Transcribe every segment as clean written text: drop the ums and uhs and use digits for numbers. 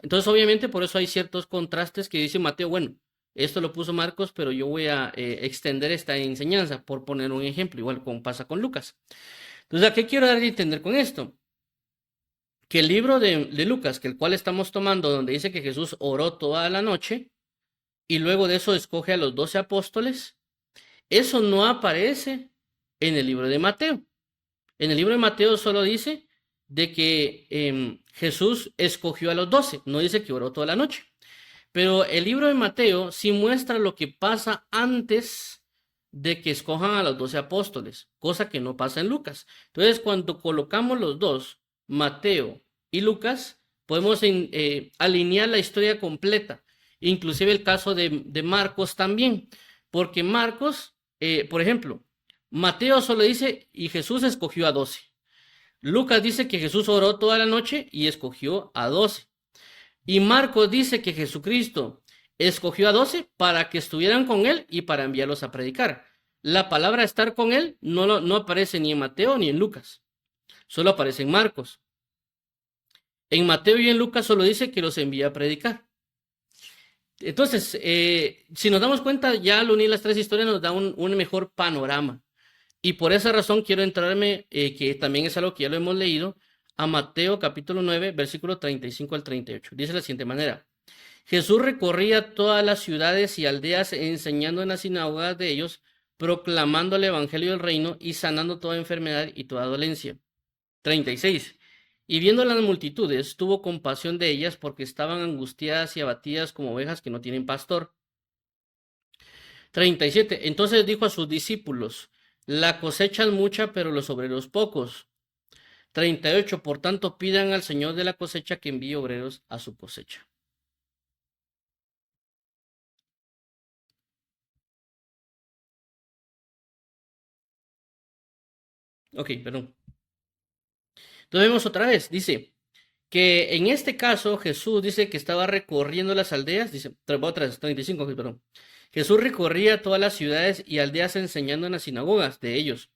Entonces, obviamente, por eso hay ciertos contrastes que dice Mateo, bueno, esto lo puso Marcos, pero yo voy a extender esta enseñanza, por poner un ejemplo, igual como pasa con Lucas. Entonces, ¿a qué quiero dar a entender con esto? Que el libro de Lucas, que el cual estamos tomando, donde dice que Jesús oró toda la noche y luego de eso escoge a los 12 apóstoles, eso no aparece en el libro de Mateo. En el libro de Mateo solo dice de que Jesús escogió a los 12, no dice que oró toda la noche. Pero el libro de Mateo sí muestra lo que pasa antes de que escojan a los 12 apóstoles, cosa que no pasa en Lucas. Entonces, cuando colocamos los dos, Mateo y Lucas, podemos alinear la historia completa, inclusive el caso de Marcos también, porque Marcos, por ejemplo, Mateo solo dice, y Jesús escogió a 12. Lucas dice que Jesús oró toda la noche y escogió a 12. Y Marcos dice que Jesucristo escogió a 12 para que estuvieran con él y para enviarlos a predicar. La palabra estar con él no aparece ni en Mateo ni en Lucas, solo aparece en Marcos. En Mateo y en Lucas solo dice que los envía a predicar. Entonces, si nos damos cuenta, ya al unir las tres historias nos da un mejor panorama. Y por esa razón quiero entrarme, que también es algo que ya lo hemos leído, a Mateo capítulo 9, versículo 35 al 38. Dice de la siguiente manera. Jesús recorría todas las ciudades y aldeas enseñando en las sinagogas de ellos, proclamando el evangelio del reino y sanando toda enfermedad y toda dolencia. 36. Y viendo las multitudes, tuvo compasión de ellas porque estaban angustiadas y abatidas como ovejas que no tienen pastor. 37. Entonces dijo a sus discípulos, la cosecha es mucha, pero los obreros pocos. 38. Por tanto, pidan al Señor de la cosecha que envíe obreros a su cosecha. Ok, perdón. Entonces vemos otra vez, dice que en este caso Jesús dice que estaba recorriendo las aldeas, dice, otra vez, 35, perdón. Jesús recorría todas las ciudades y aldeas enseñando en las sinagogas de ellos,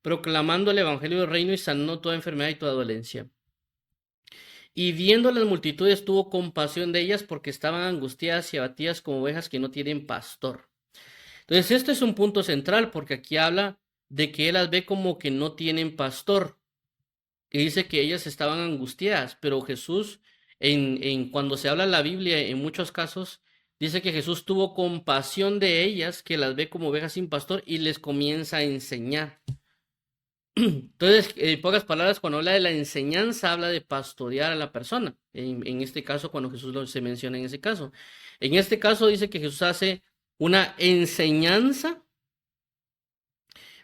proclamando el evangelio del reino y sanando toda enfermedad y toda dolencia. Y viendo las multitudes tuvo compasión de ellas porque estaban angustiadas y abatidas como ovejas que no tienen pastor. Entonces este es un punto central porque aquí habla de que él las ve como que no tienen pastor. Y dice que ellas estaban angustiadas, pero Jesús, cuando se habla en la Biblia, en muchos casos, dice que Jesús tuvo compasión de ellas, que las ve como ovejas sin pastor y les comienza a enseñar. Entonces, en pocas palabras, cuando habla de la enseñanza, habla de pastorear a la persona. En este caso, cuando Jesús se menciona en ese caso. En este caso dice que Jesús hace una enseñanza,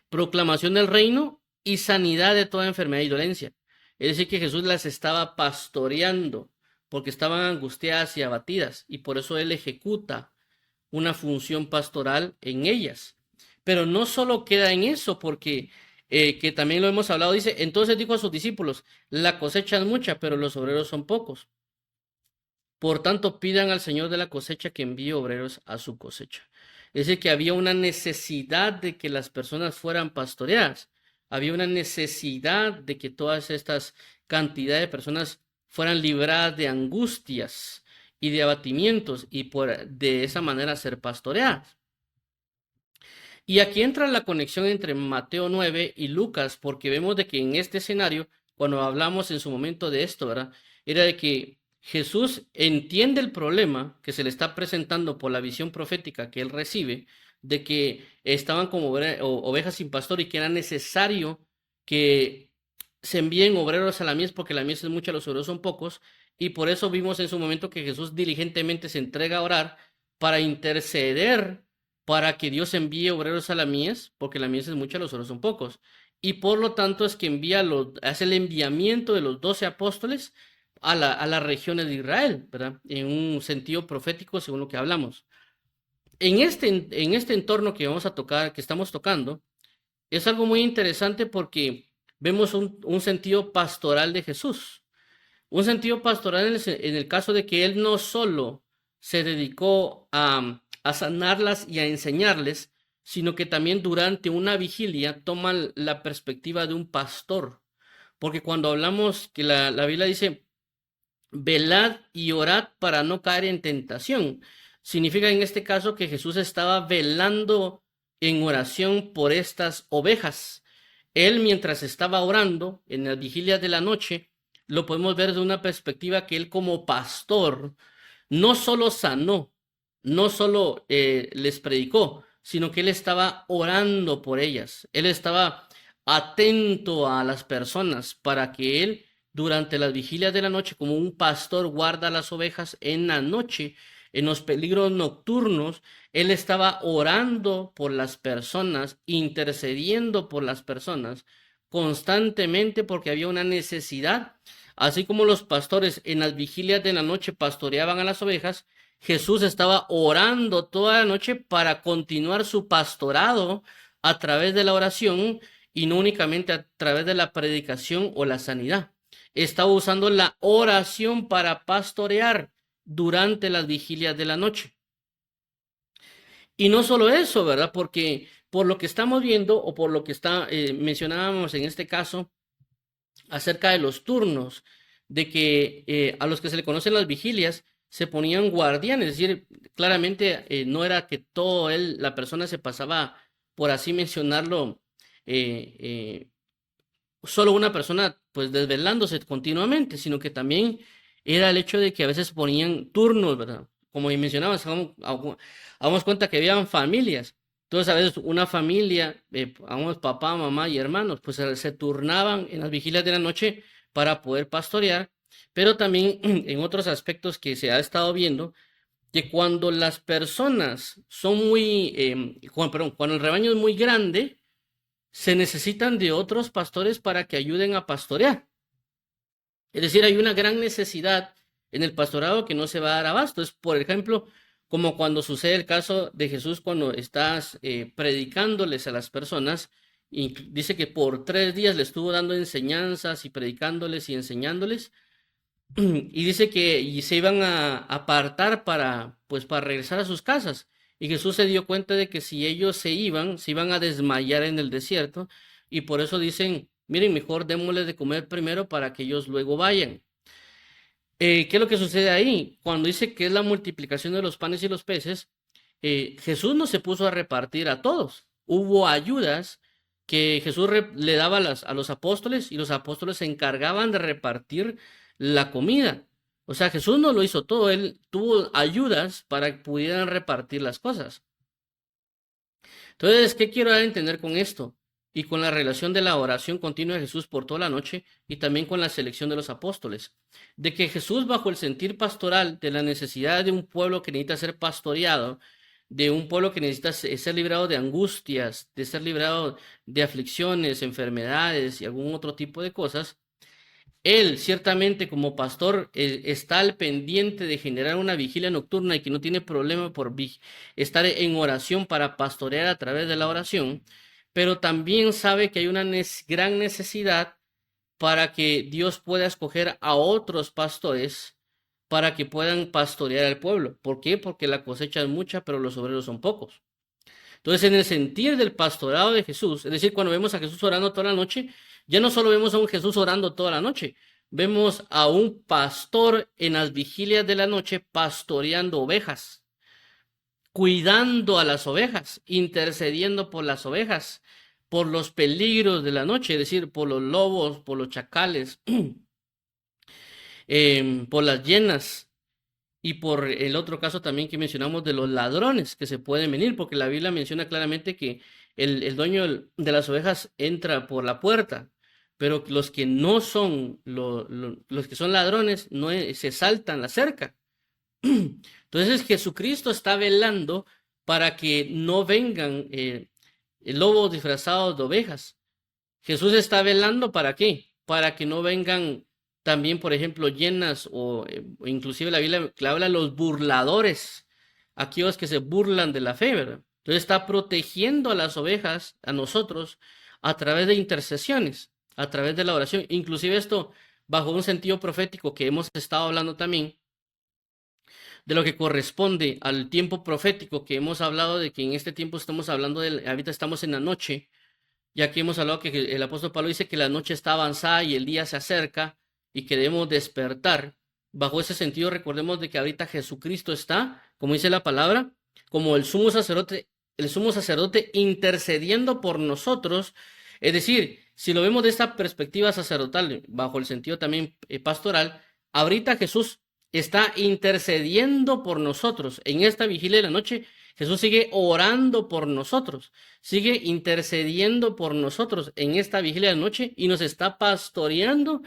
proclamación del reino y sanidad de toda enfermedad y dolencia. Es decir, que Jesús las estaba pastoreando porque estaban angustiadas y abatidas y por eso Él ejecuta una función pastoral en ellas. Pero no solo queda en eso, porque que también lo hemos hablado, dice, entonces dijo a sus discípulos, la cosecha es mucha, pero los obreros son pocos. Por tanto, pidan al Señor de la cosecha que envíe obreros a su cosecha. Es decir, que había una necesidad de que las personas fueran pastoreadas. Había una necesidad de que todas estas cantidades de personas fueran libradas de angustias y de abatimientos y de esa manera ser pastoreadas. Y aquí entra la conexión entre Mateo 9 y Lucas, porque vemos de que en este escenario, cuando hablamos en su momento de esto, ¿verdad? Era de que Jesús entiende el problema que se le está presentando por la visión profética que él recibe, de que estaban como ovejas sin pastor y que era necesario que se envíen obreros a la mies porque la mies es mucha, los obreros son pocos, y por eso vimos en su momento que Jesús diligentemente se entrega a orar para interceder para que Dios envíe obreros a la mies, porque la mies es mucha, los obreros son pocos. Y por lo tanto es que hace el enviamiento de los 12 apóstoles a las regiones de Israel, ¿verdad? En un sentido profético según lo que hablamos. En este entorno que vamos a tocar, que estamos tocando, es algo muy interesante porque vemos un sentido pastoral de Jesús. Un sentido pastoral en el caso de que él no solo se dedicó a sanarlas y a enseñarles, sino que también durante una vigilia toma la perspectiva de un pastor. Porque cuando hablamos que la Biblia dice velad y orad para no caer en tentación. Significa en este caso que Jesús estaba velando en oración por estas ovejas. Él, mientras estaba orando en las vigilias de la noche, lo podemos ver de una perspectiva que él como pastor no solo sanó, no solo les predicó, sino que él estaba orando por ellas. Él estaba atento a las personas para que él, durante las vigilias de la noche, como un pastor guarda las ovejas en la noche, en los peligros nocturnos, él estaba orando por las personas, intercediendo por las personas constantemente porque había una necesidad. Así como los pastores en las vigilias de la noche pastoreaban a las ovejas, Jesús estaba orando toda la noche para continuar su pastorado a través de la oración y no únicamente a través de la predicación o la sanidad. Estaba usando la oración para pastorear durante las vigilias de la noche. Y no solo eso, ¿verdad? Porque por lo que estamos viendo o por lo que mencionábamos en este caso acerca de los turnos, de que a los que se le conocen las vigilias se ponían guardianes, es decir, claramente no era que la persona se pasaba, por así mencionarlo, eh, eh, solo una persona pues desvelándose continuamente, sino que también era el hecho de que a veces ponían turnos, ¿verdad? Como mencionabas, hagamos cuenta que habían familias. Entonces a veces una familia, hagamos papá, mamá y hermanos, pues se turnaban en las vigilias de la noche para poder pastorear, pero también en otros aspectos que se ha estado viendo, que cuando las personas son cuando el rebaño es muy grande, se necesitan de otros pastores para que ayuden a pastorear. Es decir, hay una gran necesidad en el pastorado que no se va a dar abasto. Es, por ejemplo, como cuando sucede el caso de Jesús cuando estás predicándoles a las personas, y dice que por 3 días le estuvo dando enseñanzas y predicándoles y enseñándoles, y dice que se iban a apartar pues, para regresar a sus casas. Y Jesús se dio cuenta de que si ellos se iban a desmayar en el desierto. Y por eso dicen, miren, mejor démosles de comer primero para que ellos luego vayan. ¿Qué es lo que sucede ahí? Cuando dice que es la multiplicación de los panes y los peces, Jesús no se puso a repartir a todos. Hubo ayudas que Jesús le daba a los apóstoles y los apóstoles se encargaban de repartir la comida. O sea, Jesús no lo hizo todo, él tuvo ayudas para que pudieran repartir las cosas. Entonces, ¿qué quiero dar a entender con esto? Y con la relación de la oración continua de Jesús por toda la noche y también con la selección de los apóstoles. De que Jesús, bajo el sentir pastoral de la necesidad de un pueblo que necesita ser pastoreado, de un pueblo que necesita ser librado de angustias, de ser librado de aflicciones, enfermedades y algún otro tipo de cosas, él, ciertamente, como pastor, está al pendiente de generar una vigilia nocturna y que no tiene problema por estar en oración para pastorear a través de la oración, pero también sabe que hay una gran necesidad para que Dios pueda escoger a otros pastores para que puedan pastorear al pueblo. ¿Por qué? Porque la cosecha es mucha, pero los obreros son pocos. Entonces, en el sentir del pastorado de Jesús, es decir, cuando vemos a Jesús orando toda la noche, ya no solo vemos a un Jesús orando toda la noche, vemos a un pastor en las vigilias de la noche pastoreando ovejas, cuidando a las ovejas, intercediendo por las ovejas, por los peligros de la noche, es decir, por los lobos, por los chacales, por las hienas. Y por el otro caso también que mencionamos de los ladrones que se pueden venir, porque la Biblia menciona claramente que el dueño de las ovejas entra por la puerta, pero los que no son, los que son ladrones, no se saltan la cerca. Entonces Jesucristo está velando para que no vengan lobos disfrazados de ovejas. Jesús está velando ¿para qué? Para que no vengan también, por ejemplo, llenas o inclusive la Biblia que habla de los burladores, aquellos que se burlan de la fe, ¿verdad? Entonces está protegiendo a las ovejas, a nosotros, a través de intercesiones, a través de la oración. Inclusive esto bajo un sentido profético que hemos estado hablando también, de lo que corresponde al tiempo profético que hemos hablado de que en este tiempo estamos hablando ahorita estamos en la noche, ya que hemos hablado que el apóstol Pablo dice que la noche está avanzada y el día se acerca y que debemos despertar. Bajo ese sentido, recordemos de que ahorita Jesucristo está, como dice la palabra, como el sumo sacerdote intercediendo por nosotros. Es decir, si lo vemos de esta perspectiva sacerdotal, bajo el sentido también pastoral, ahorita Jesús está intercediendo por nosotros. En esta vigilia de la noche, Jesús sigue orando por nosotros, sigue intercediendo por nosotros en esta vigilia de la noche y nos está pastoreando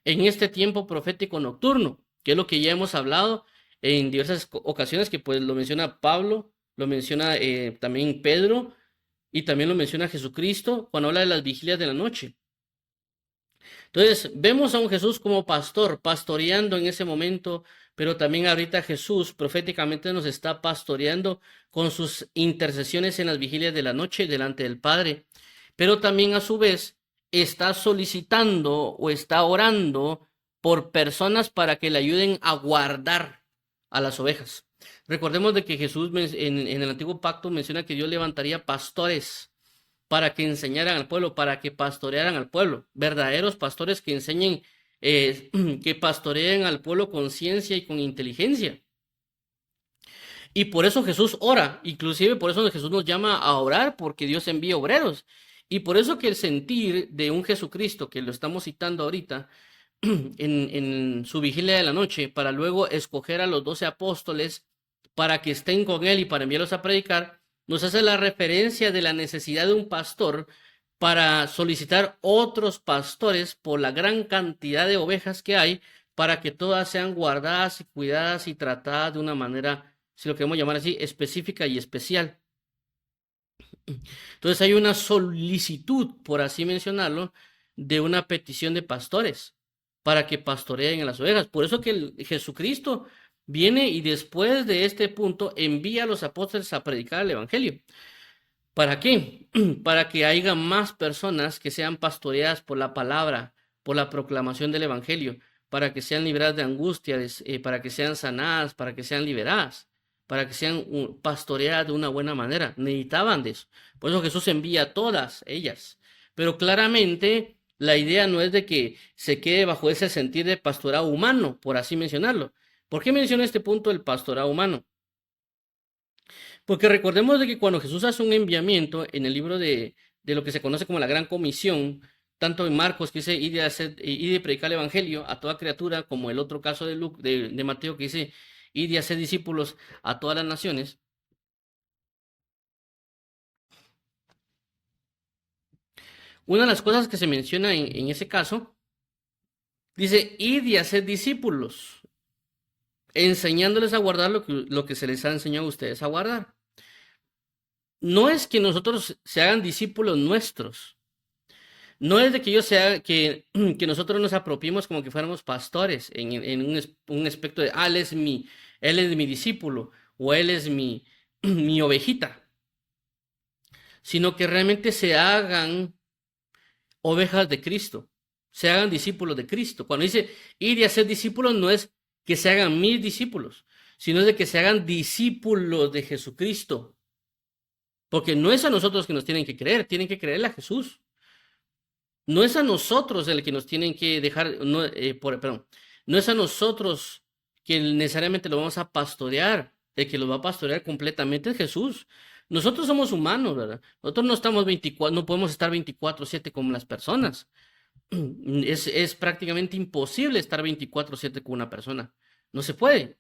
en este tiempo profético nocturno, que es lo que ya hemos hablado en diversas ocasiones, que pues lo menciona Pablo, lo menciona también Pedro y también lo menciona Jesucristo cuando habla de las vigilias de la noche. Entonces, vemos a un Jesús como pastor, pastoreando en ese momento, pero también ahorita Jesús proféticamente nos está pastoreando con sus intercesiones en las vigilias de la noche delante del Padre, pero también a su vez está solicitando o está orando por personas para que le ayuden a guardar a las ovejas. Recordemos de que Jesús en el antiguo pacto menciona que Dios levantaría pastores para que enseñaran al pueblo, para que pastorearan al pueblo, verdaderos pastores que enseñen, que pastoreen al pueblo con ciencia y con inteligencia. Y por eso Jesús ora, inclusive por eso Jesús nos llama a orar, porque Dios envía obreros. Y por eso que el sentir de un Jesucristo, que lo estamos citando ahorita, en su vigilia de la noche, para luego escoger a los 12 apóstoles para que estén con él y para enviarlos a predicar, nos hace la referencia de la necesidad de un pastor para solicitar otros pastores por la gran cantidad de ovejas que hay, para que todas sean guardadas y cuidadas y tratadas de una manera, si lo queremos llamar así, específica y especial. Entonces hay una solicitud, por así mencionarlo, de una petición de pastores para que pastoreen a las ovejas. Por eso que Jesucristo viene y después de este punto envía a los apóstoles a predicar el evangelio. ¿Para qué? Para que haya más personas que sean pastoreadas por la palabra, por la proclamación del evangelio, para que sean libradas de angustia, para que sean sanadas, para que sean liberadas, para que sean pastoreadas de una buena manera. Necesitaban de eso. Por eso Jesús envía a todas ellas. Pero claramente la idea no es de que se quede bajo ese sentir de pastorado humano, por así mencionarlo. ¿Por qué menciona este punto el pastorado humano? Porque recordemos de que cuando Jesús hace un enviamiento en el libro de lo que se conoce como la Gran Comisión, tanto en Marcos que dice ir y predicar el evangelio a toda criatura, como el otro caso de Mateo que dice ir y hacer discípulos a todas las naciones. Una de las cosas que se menciona en ese caso, dice ir y hacer discípulos, enseñándoles a guardar lo que se les ha enseñado a ustedes a guardar. No es que nosotros se hagan discípulos nuestros. No es de que yo sea, que nosotros nos apropiemos como que fuéramos pastores en un aspecto de, él es mi discípulo o él es mi ovejita, sino que realmente se hagan ovejas de Cristo, se hagan discípulos de Cristo. Cuando dice ir y hacer discípulos, no es que se hagan mis discípulos, sino es de que se hagan discípulos de Jesucristo. Porque no es a nosotros que nos tienen que creerle a Jesús. No es a nosotros el que nos tienen que dejar, perdón, no es a nosotros que necesariamente lo vamos a pastorear. El que lo va a pastorear completamente es Jesús. Nosotros somos humanos, ¿verdad? Nosotros no estamos 24, no podemos estar 24/7 como las personas. Es prácticamente imposible estar 24/7 con una persona. No se puede.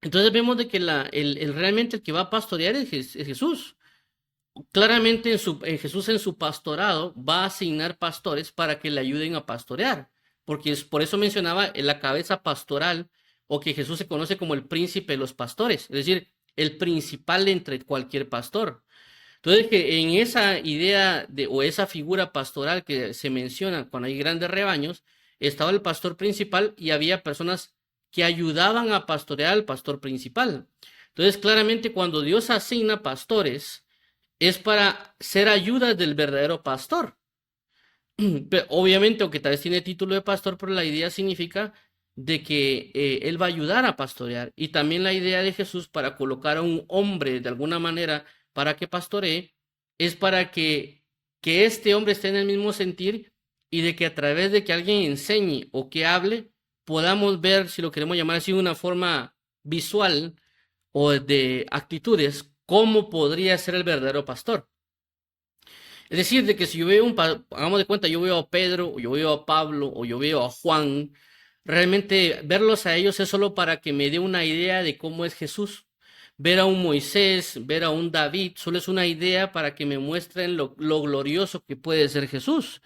Entonces vemos de que realmente el que va a pastorear es Jesús. Claramente Jesús en su pastorado va a asignar pastores para que le ayuden a pastorear, porque por eso mencionaba en la cabeza pastoral, o que Jesús se conoce como el príncipe de los pastores, es decir, el principal entre cualquier pastor. Entonces, que en esa idea o esa figura pastoral que se menciona cuando hay grandes rebaños, estaba el pastor principal y había personas que ayudaban a pastorear al pastor principal. Entonces, claramente cuando Dios asigna pastores, es para ser ayudas del verdadero pastor. Obviamente, aunque tal vez tiene título de pastor, pero la idea significa de que él va a ayudar a pastorear. Y también la idea de Jesús para colocar a un hombre de alguna manera para que pastoree, es para que este hombre esté en el mismo sentir y de que a través de que alguien enseñe o que hable, podamos ver, si lo queremos llamar así, una forma visual o de actitudes, cómo podría ser el verdadero pastor. Es decir, de que si yo veo hagamos de cuenta, yo veo a Pedro, o yo veo a Pablo, o yo veo a Juan, realmente verlos a ellos es solo para que me dé una idea de cómo es Jesús. Ver a un Moisés, ver a un David, solo es una idea para que me muestren lo glorioso que puede ser Jesús.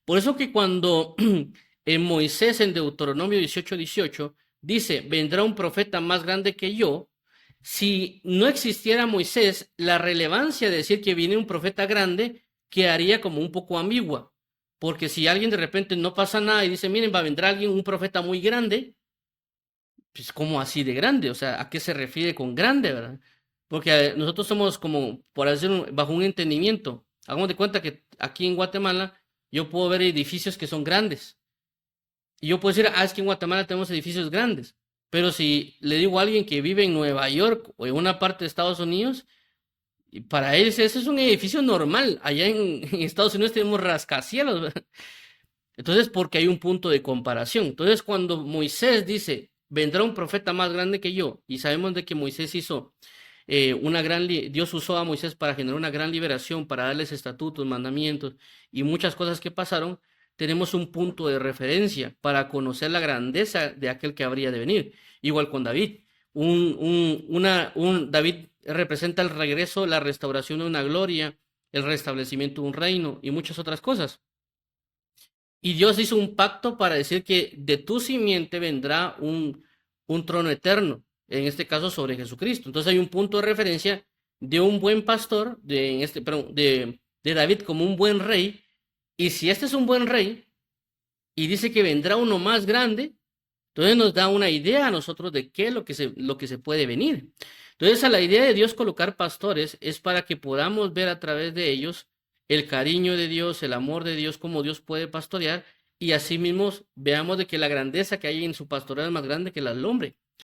Por eso que cuando en Moisés en Deuteronomio 18:18 dice, vendrá un profeta más grande que yo, si no existiera Moisés, la relevancia de decir que viene un profeta grande quedaría como un poco ambigua. Porque si alguien de repente no pasa nada y dice, miren, va a vendrá alguien, un profeta muy grande, pues ¿cómo así de grande? O sea, ¿a qué se refiere con grande, verdad? Porque nosotros somos como, por hacer bajo un entendimiento. Hagamos de cuenta que aquí en Guatemala yo puedo ver edificios que son grandes. Y yo puedo decir, es que en Guatemala tenemos edificios grandes. Pero si le digo a alguien que vive en Nueva York o en una parte de Estados Unidos, y para él ese es un edificio normal. Allá en Estados Unidos tenemos rascacielos, ¿verdad? Entonces, porque hay un punto de comparación. Entonces, cuando Moisés dice, vendrá un profeta más grande que yo, y sabemos de que Moisés hizo Dios usó a Moisés para generar una gran liberación, para darles estatutos, mandamientos y muchas cosas que pasaron, tenemos un punto de referencia para conocer la grandeza de aquel que habría de venir. Igual con David. David representa el regreso, la restauración de una gloria, el restablecimiento de un reino y muchas otras cosas. Y Dios hizo un pacto para decir que de tu simiente vendrá un trono eterno, en este caso sobre Jesucristo. Entonces hay un punto de referencia de un buen pastor, de David como un buen rey. Y si este es un buen rey y dice que vendrá uno más grande, entonces nos da una idea a nosotros de qué es lo que se puede venir. Entonces, a la idea de Dios colocar pastores es para que podamos ver a través de ellos el cariño de Dios, el amor de Dios, cómo Dios puede pastorear, y así mismo veamos de que la grandeza que hay en su pastoral es más grande que la del hombre.